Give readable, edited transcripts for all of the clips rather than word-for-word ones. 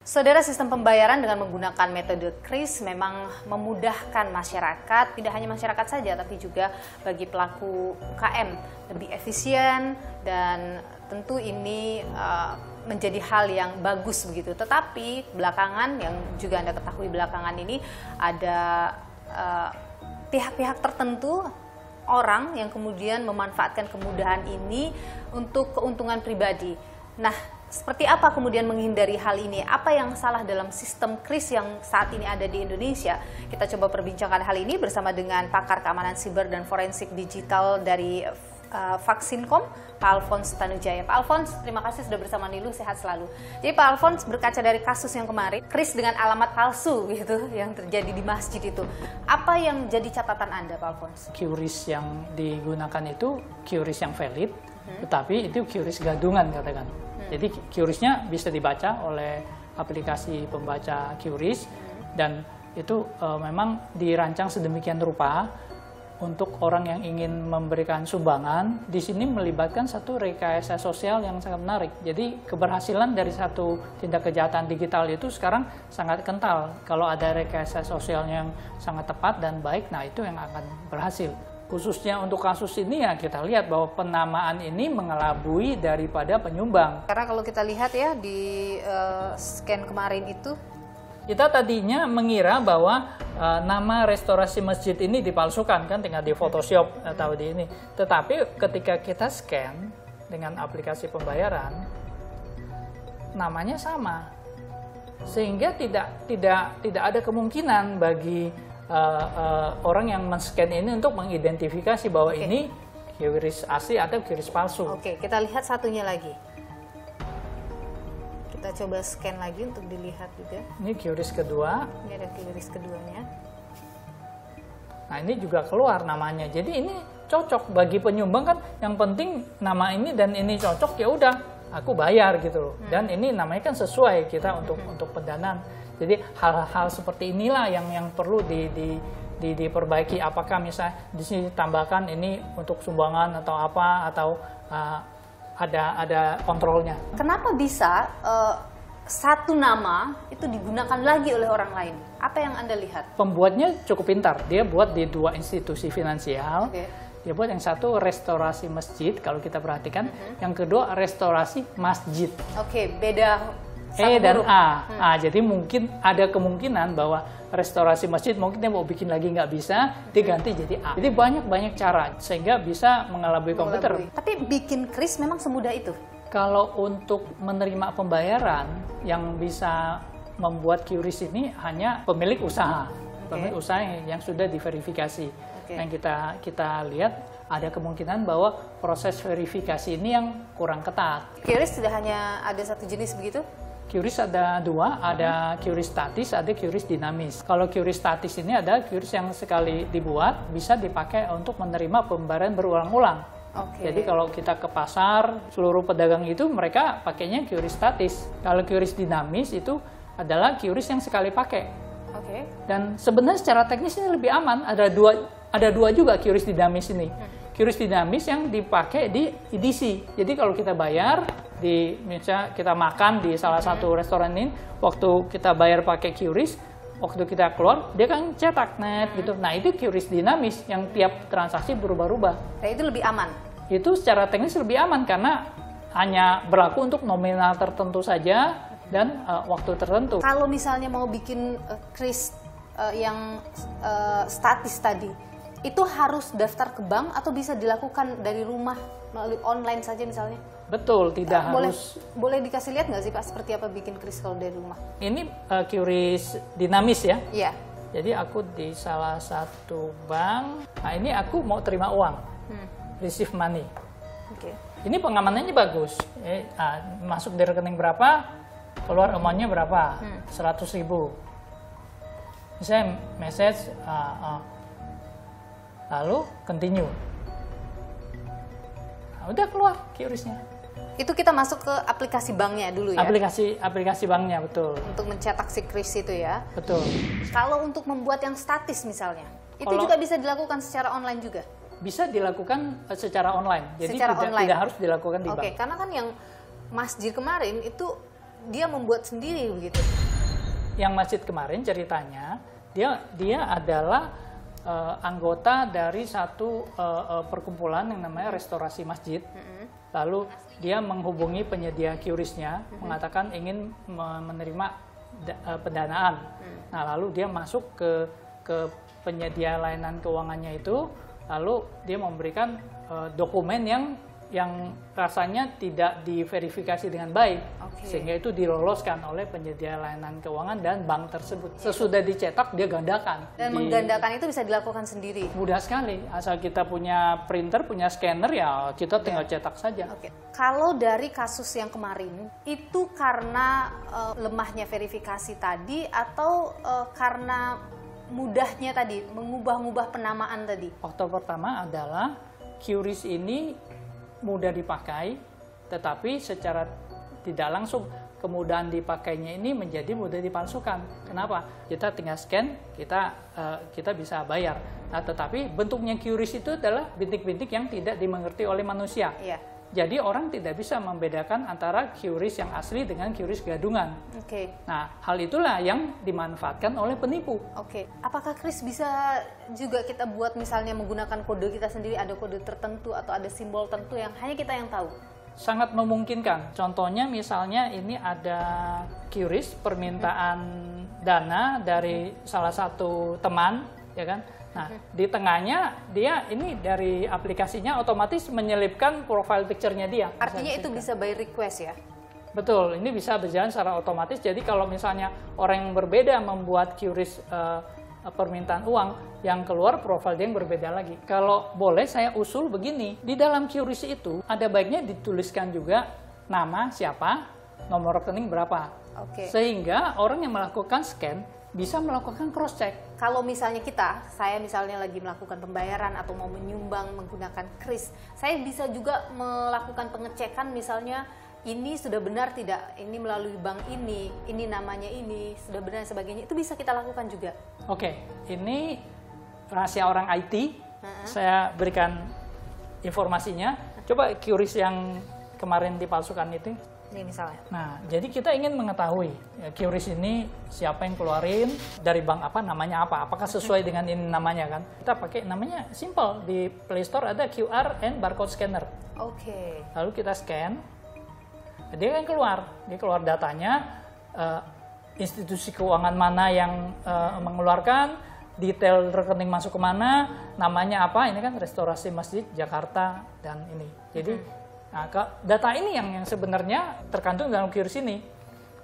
Saudara, sistem pembayaran dengan menggunakan metode kris memang memudahkan masyarakat, tidak hanya masyarakat saja, tapi juga bagi pelaku UKM lebih efisien dan tentu ini menjadi hal yang bagus begitu. Tetapi belakangan, yang juga Anda ketahui belakangan ini ada pihak-pihak tertentu, orang yang kemudian memanfaatkan kemudahan ini untuk keuntungan pribadi. Nah, seperti apa kemudian menghindari hal ini? Apa yang salah dalam sistem kris yang saat ini ada di Indonesia? Kita coba perbincangkan hal ini bersama dengan pakar keamanan siber dan forensik digital dari Vaksinkom, Pak Alphonse Tanujaya. Pak Alphonse, terima kasih sudah bersama Nilu, sehat selalu. Jadi Pak Alphonse, berkaca dari kasus yang kemarin, kris dengan alamat palsu gitu yang terjadi di masjid itu, apa yang jadi catatan Anda, Pak Alphonse? QRIS yang digunakan itu QRIS yang valid, tetapi itu QRIS gadungan katakan. Jadi QRIS-nya bisa dibaca oleh aplikasi pembaca QRIS dan itu memang dirancang sedemikian rupa untuk orang yang ingin memberikan sumbangan. Di sini melibatkan satu rekayasa sosial yang sangat menarik. Jadi keberhasilan dari satu tindak kejahatan digital itu sekarang sangat kental. Kalau ada rekayasa sosial yang sangat tepat dan baik, nah itu yang akan berhasil. Khususnya untuk kasus ini ya kita lihat bahwa penamaan ini mengelabui daripada penyumbang. Karena kalau kita lihat ya di scan kemarin itu, kita tadinya mengira bahwa nama restorasi masjid ini dipalsukan, kan tinggal di Photoshop atau di ini. Tetapi ketika kita scan dengan aplikasi pembayaran, namanya sama, sehingga tidak ada kemungkinan bagi orang yang men-scan ini untuk mengidentifikasi bahwa ini QRIS asli atau QRIS palsu. Oke, kita lihat satunya lagi. Kita coba scan lagi untuk dilihat juga. Ini QRIS kedua. Ini ada QRIS keduanya. Nah, ini juga keluar namanya. Jadi ini cocok bagi penyumbang kan. Yang penting nama ini dan ini cocok, ya udah aku bayar gitu loh. Dan ini namanya kan sesuai kita untuk pendanaan. Jadi hal-hal seperti inilah yang perlu diperbaiki. Apakah misalnya di sini tambahkan ini untuk sumbangan atau apa, atau ada kontrolnya. Kenapa bisa satu nama itu digunakan lagi oleh orang lain? Apa yang Anda lihat? Pembuatnya cukup pintar. Dia buat di dua institusi finansial. Dia buat yang satu restorasi masjid, kalau kita perhatikan. Yang kedua restorasi masjid. Oke, beda E dan A. Jadi mungkin ada kemungkinan bahwa restorasi masjid mungkin dia mau bikin lagi nggak bisa, diganti jadi A. Jadi banyak cara sehingga bisa mengelabui komputer. Tapi bikin kris memang semudah itu? Kalau untuk menerima pembayaran, yang bisa membuat QRIS ini hanya pemilik usaha. Pemilik usaha yang sudah diverifikasi. Yang kita lihat ada kemungkinan bahwa proses verifikasi ini yang kurang ketat. QRIS tidak hanya ada satu jenis begitu? QRIS ada dua, ada QRIS statis, ada QRIS dinamis. Kalau QRIS statis ini ada QRIS yang sekali dibuat bisa dipakai untuk menerima pembayaran berulang-ulang. Jadi kalau kita ke pasar, seluruh pedagang itu mereka pakainya QRIS statis. Kalau QRIS dinamis itu adalah QRIS yang sekali pakai. Dan sebenarnya secara teknis ini lebih aman. Ada dua juga QRIS dinamis ini. QRIS dinamis yang dipakai di edisi. Jadi kalau kita bayar misalnya kita makan di salah satu restoran ini, waktu kita bayar pakai QRIS, waktu kita keluar dia kan cetak net gitu. Nah, itu QRIS dinamis yang tiap transaksi berubah-ubah. Nah, itu lebih aman. Itu secara teknis lebih aman karena hanya berlaku untuk nominal tertentu saja dan waktu tertentu. Kalau misalnya mau bikin kris yang statis tadi, itu harus daftar ke bank atau bisa dilakukan dari rumah melalui online saja misalnya? Betul, tidak harus. Boleh dikasih lihat nggak sih Pak seperti apa bikin kris kalau dari rumah? Ini QRIS dinamis ya? Iya. Jadi aku di salah satu bank, nah ini aku mau terima uang, receive money. Ini pengamanannya bagus. Masuk di rekening berapa, keluar uangnya berapa, 100.000. Misalnya message, lalu continue. Nah, udah keluar QRIS-nya. Itu kita masuk ke aplikasi banknya dulu ya? Aplikasi banknya, betul. Untuk mencetak si kris itu ya? Betul. Kalau untuk membuat yang statis misalnya, itu juga bisa dilakukan secara online juga? Bisa dilakukan secara online. Jadi secara tidak harus dilakukan di bank. Karena kan yang masjid kemarin itu dia membuat sendiri begitu? Yang masjid kemarin ceritanya, dia adalah anggota dari satu perkumpulan yang namanya Restorasi Masjid. Lalu dia menghubungi penyedia QRIS-nya, mengatakan ingin menerima pendanaan. Nah, lalu dia masuk ke penyedia layanan keuangannya itu, lalu dia memberikan dokumen yang rasanya tidak diverifikasi dengan baik, sehingga itu diloloskan oleh penyedia layanan keuangan dan bank tersebut. Sesudah dicetak dia gandakan. Dan menggandakan itu bisa dilakukan sendiri? Mudah sekali, asal kita punya printer, punya scanner, ya kita tinggal cetak saja. Kalau dari kasus yang kemarin, itu karena lemahnya verifikasi tadi atau karena mudahnya tadi, mengubah-ubah penamaan tadi? Faktor pertama adalah QRIS ini mudah dipakai, tetapi secara tidak langsung kemudahan dipakainya ini menjadi mudah dipalsukan. Kenapa? Kita tinggal scan, kita bisa bayar. Nah, tetapi bentuknya QRIS itu adalah bintik-bintik yang tidak dimengerti oleh manusia. Jadi orang tidak bisa membedakan antara QRIS yang asli dengan QRIS gadungan. Nah, hal itulah yang dimanfaatkan oleh penipu. Apakah Kris bisa juga kita buat misalnya menggunakan kode kita sendiri, ada kode tertentu atau ada simbol tertentu yang hanya kita yang tahu? Sangat memungkinkan. Contohnya misalnya ini ada QRIS permintaan dana dari salah satu teman, ya kan? Nah, di tengahnya dia ini dari aplikasinya otomatis menyelipkan profile picture-nya dia. Artinya itu bisa by request ya? Betul, ini bisa berjalan secara otomatis. Jadi kalau misalnya orang yang berbeda membuat QRIS permintaan uang, yang keluar profil dia yang berbeda lagi. Kalau boleh saya usul begini, di dalam QRIS itu ada baiknya dituliskan juga nama siapa, nomor rekening berapa. Sehingga orang yang melakukan scan bisa melakukan cross check. Kalau misalnya saya misalnya lagi melakukan pembayaran atau mau menyumbang menggunakan kris, saya bisa juga melakukan pengecekan misalnya ini sudah benar tidak, ini melalui bank ini namanya ini, sudah benar dan sebagainya, itu bisa kita lakukan juga. Ini rahasia orang IT, saya berikan informasinya. Coba QRIS yang kemarin dipalsukan itu. Ini misalnya. Nah, jadi kita ingin mengetahui QRIS ini siapa yang keluarin, dari bank apa, namanya apa, apakah sesuai dengan ini namanya kan? Kita pakai namanya simple, di Play Store ada QR and barcode scanner. Lalu kita scan, dia kan dia keluar datanya, institusi keuangan mana yang mengeluarkan, detail rekening masuk kemana, namanya apa, ini kan Restorasi Masjid Jakarta dan ini. Jadi nah, data ini yang sebenarnya terkandung dalam QRIS ini.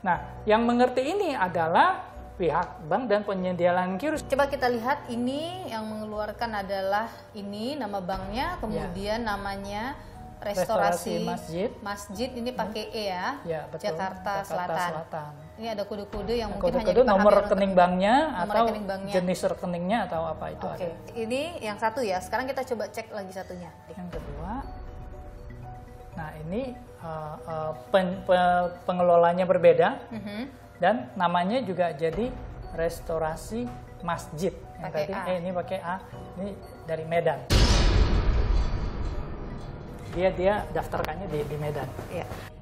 Nah, yang mengerti ini adalah pihak bank dan penyedia layanan QRIS. Coba kita lihat, ini yang mengeluarkan adalah ini nama banknya, kemudian namanya Restorasi Masjid ini pakai E ya, betul. Jakarta Selatan. Ini ada kode-kode yang mungkin hanya dipahami nomor rekening banknya atau jenis rekeningnya atau apa itu ada. Ini yang satu ya. Sekarang kita coba cek lagi satunya. Yang kedua, nah ini pengelolanya berbeda dan namanya juga jadi Restorasi Masjid. Yang tadi ini pakai A, ini dari Medan. Dia daftarkannya di Medan.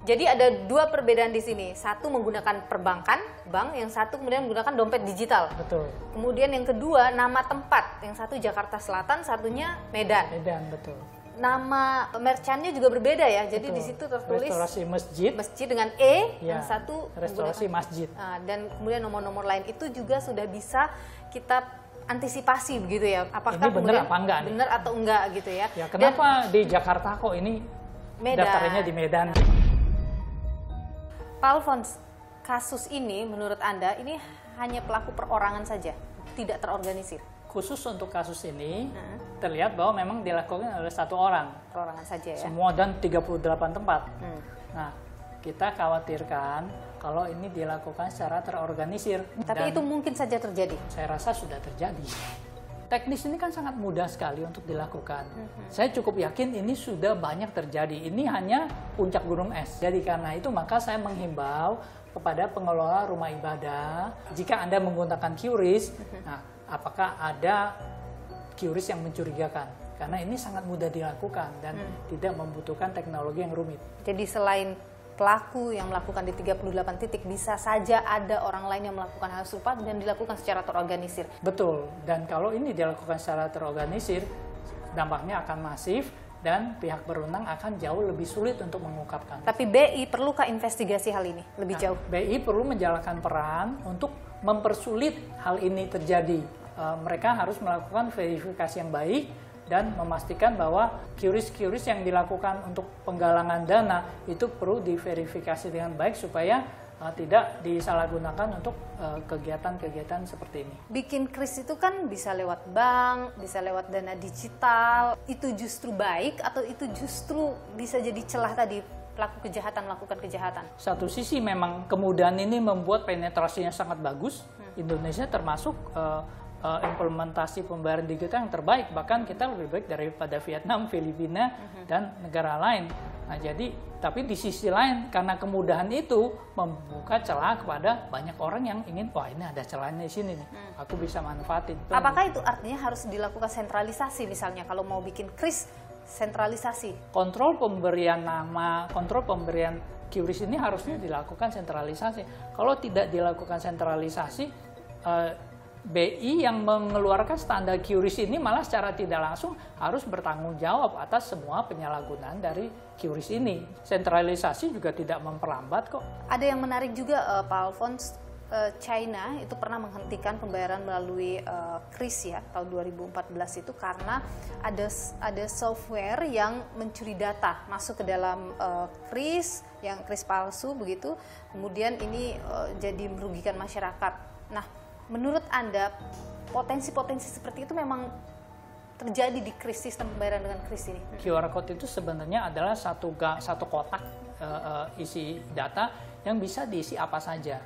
Jadi ada dua perbedaan di sini. Satu menggunakan perbankan, bank, yang satu kemudian menggunakan dompet digital. Betul. Kemudian yang kedua nama tempat, yang satu Jakarta Selatan, satunya Medan. Betul. Nama merchantnya juga berbeda ya. Jadi di situ tertulis Restorasi Masjid dengan E, yang satu Restorasi Masjid. Dan kemudian nomor-nomor lain itu juga sudah bisa kita antisipasi begitu ya. Apakah ini benar apa enggak? Benar atau enggak gitu ya. Kenapa di Jakarta kok ini daftarnya di Medan? Pak Alphonse, kasus ini menurut Anda ini hanya pelaku perorangan saja, tidak terorganisir? Khusus untuk kasus ini terlihat bahwa memang dilakukan oleh satu orang. Perorangan saja ya? Semua dan 38 tempat. Nah, kita khawatirkan kalau ini dilakukan secara terorganisir. Tapi itu mungkin saja terjadi? Saya rasa sudah terjadi. Teknis ini kan sangat mudah sekali untuk dilakukan. Saya cukup yakin ini sudah banyak terjadi. Ini hanya puncak gunung es. Jadi karena itu maka saya menghimbau kepada pengelola rumah ibadah, jika Anda menggunakan QRIS, nah, apakah ada QRIS yang mencurigakan? Karena ini sangat mudah dilakukan dan tidak membutuhkan teknologi yang rumit. Jadi selain pelaku yang melakukan di 38 titik, bisa saja ada orang lain yang melakukan hal serupa dan dilakukan secara terorganisir. Betul, dan kalau ini dilakukan secara terorganisir, dampaknya akan masif dan pihak berwenang akan jauh lebih sulit untuk mengungkapkan. Tapi BI perlukah investigasi hal ini lebih jauh? BI perlu menjalankan peran untuk mempersulit hal ini terjadi. Mereka harus melakukan verifikasi yang baik dan memastikan bahwa QRIS yang dilakukan untuk penggalangan dana itu perlu diverifikasi dengan baik supaya tidak disalahgunakan untuk kegiatan-kegiatan seperti ini. Bikin QRIS itu kan bisa lewat bank, bisa lewat dana digital. Itu justru baik atau itu justru bisa jadi celah tadi pelaku kejahatan melakukan kejahatan? Satu sisi memang kemudahan ini membuat penetrasinya sangat bagus. Indonesia termasuk implementasi pembayaran digital yang terbaik, bahkan kita lebih baik daripada Vietnam, Filipina, dan negara lain. Nah, jadi tapi di sisi lain karena kemudahan itu membuka celah kepada banyak orang yang ingin, wah ini ada celahnya di sini nih, aku bisa manfaatin. Apakah itu artinya harus dilakukan sentralisasi misalnya kalau mau bikin QRIS sentralisasi? Kontrol pemberian nama, kontrol pemberian QRIS ini harusnya dilakukan sentralisasi. Kalau tidak dilakukan sentralisasi, BI yang mengeluarkan standar QRIS ini malah secara tidak langsung harus bertanggung jawab atas semua penyalahgunaan dari QRIS ini. Sentralisasi juga tidak memperlambat kok. Ada yang menarik juga Pak Alphonse, China itu pernah menghentikan pembayaran melalui QRIS ya tahun 2014 itu karena ada software yang mencuri data masuk ke dalam QRIS, yang QRIS palsu begitu. Kemudian ini jadi merugikan masyarakat. Nah, menurut Anda, potensi-potensi seperti itu memang terjadi di QRIS, sistem pembayaran dengan QRIS ini? QR code itu sebenarnya adalah satu kotak isi data yang bisa diisi apa saja.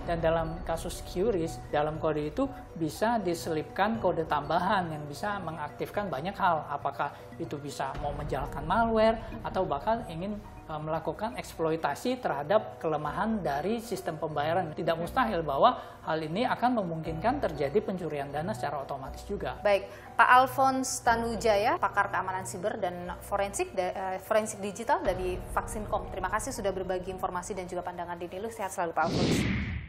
Dan dalam kasus QRIS, dalam kode itu bisa diselipkan kode tambahan yang bisa mengaktifkan banyak hal. Apakah itu bisa mau menjalankan malware atau bahkan ingin melakukan eksploitasi terhadap kelemahan dari sistem pembayaran. Tidak mustahil bahwa hal ini akan memungkinkan terjadi pencurian dana secara otomatis juga. Baik, Pak Alphonse Tanujaya, pakar keamanan siber dan forensik digital dari Vaksin.com. Terima kasih sudah berbagi informasi dan juga pandangan di Nilu. Sehat selalu Pak Alphonse.